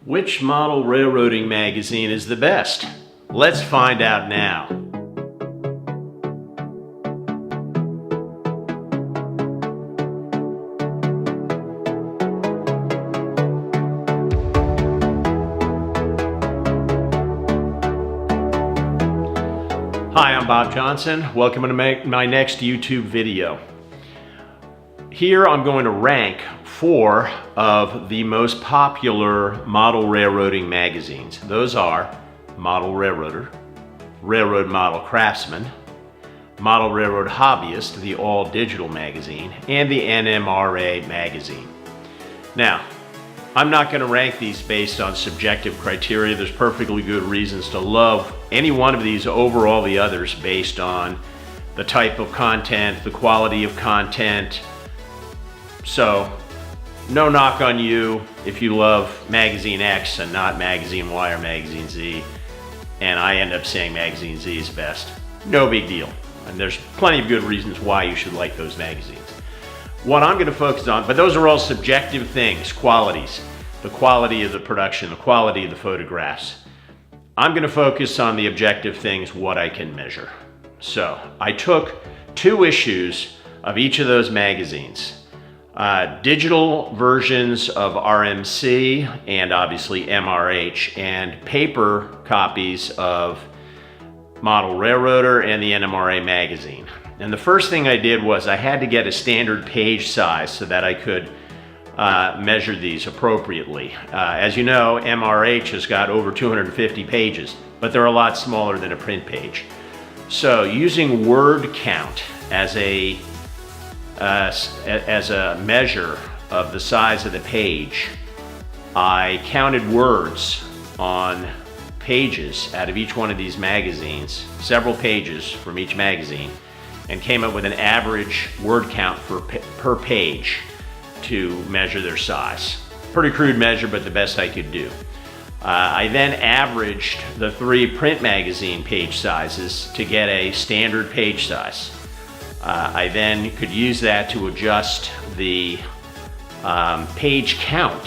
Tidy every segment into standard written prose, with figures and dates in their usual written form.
Which model railroading magazine is the best? Let's find out now. Hi, I'm Bob Johnson. Welcome to my next YouTube video. Here I'm going to rank 4 of the most popular model railroading magazines. Those are Model Railroader, Railroad Model Craftsman, Model Railroad Hobbyist, the all-digital magazine, and the MRR magazine. Now, I'm not going to rank these based on subjective criteria. There's perfectly good reasons to love any one of these over all the others based on the type of content, the quality of content. So, no knock on you if you love Magazine X and not Magazine Y or Magazine Z, and I end up saying Magazine Z is best. No big deal. And there's plenty of good reasons why you should like those magazines. What I'm going to focus on, but those are all subjective things, qualities. The quality of the production, the quality of the photographs. I'm going to focus on the objective things, what I can measure. So I took 2 issues of each of those magazines. Digital versions of RMC and obviously MRH, and paper copies of Model Railroader and the MRR magazine. And the first thing I did was I had to get a standard page size so that I could measure these appropriately. As you know, MRH has got over 250 pages, but they're a lot smaller than a print page. So using word count as a measure of the size of the page, I counted words on pages out of each one of these magazines, several pages from each magazine, and came up with an average word count per page to measure their size. Pretty crude measure, but the best I could do. I then averaged the 3 print magazine page sizes to get a standard page size. I then could use that to adjust the page count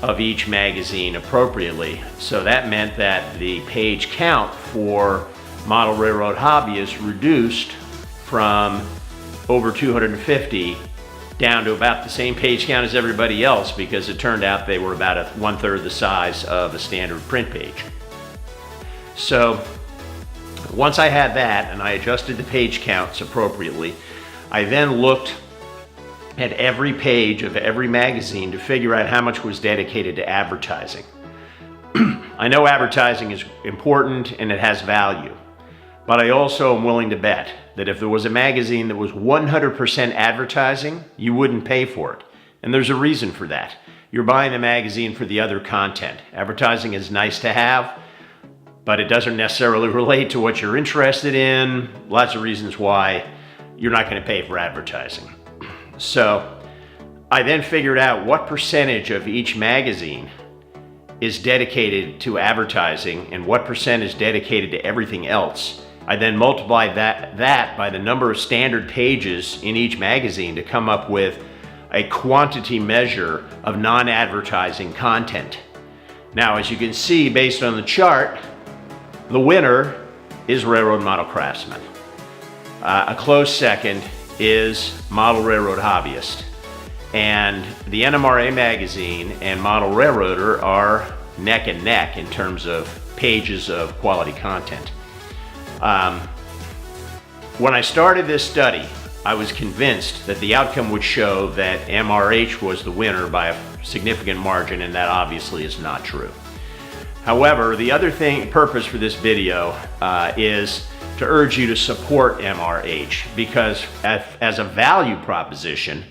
of each magazine appropriately. So that meant that the page count for Model Railroad Hobbyist reduced from over 250 down to about the same page count as everybody else, because it turned out they were about 1/3 the size of a standard print page. So once I had that and I adjusted the page counts appropriately, I then looked at every page of every magazine to figure out how much was dedicated to advertising. I know advertising is important and it has value, but I also am willing to bet that if there was a magazine that was 100% advertising, you wouldn't pay for it. And there's a reason for that. You're buying the magazine for the other content. Advertising is nice to have, but it doesn't necessarily relate to what you're interested in. Lots of reasons why you're not going to pay for advertising. So I then figured out what percentage of each magazine is dedicated to advertising and what percent is dedicated to everything else. I then multiplied that by the number of standard pages in each magazine to come up with a quantity measure of non-advertising content. Now, as you can see based on the chart, the winner is Railroad Model Craftsman. A close second is Model Railroad Hobbyist. And the MRR magazine and Model Railroader are neck and neck in terms of pages of quality content. When I started this study, I was convinced that the outcome would show that MRH was the winner by a significant margin, and that obviously is not true. However, the other purpose for this video is to urge you to support MRH, because as a value proposition,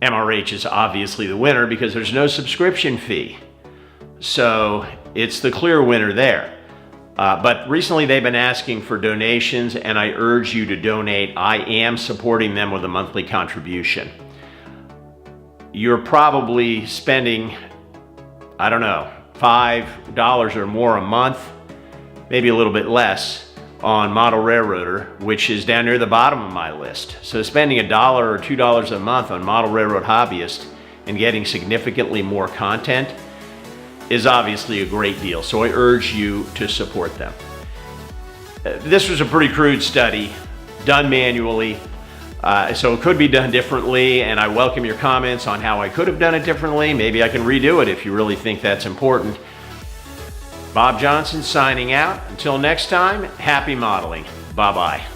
MRH is obviously the winner because there's no subscription fee. So it's the clear winner there. But recently they've been asking for donations, and I urge you to donate. I am supporting them with a monthly contribution. You're probably spending, I don't know, $5 or more a month, maybe a little bit less, on Model Railroader, which is down near the bottom of my list. So spending $1 or $2 a month on Model Railroad Hobbyist and getting significantly more content is obviously a great deal, so I urge you to support them. This was a pretty crude study, done manually, so it could be done differently, and I welcome your comments on how I could have done it differently. Maybe I can redo it if you really think that's important. Bob Johnson signing out. Until next time, happy modeling. Bye-bye.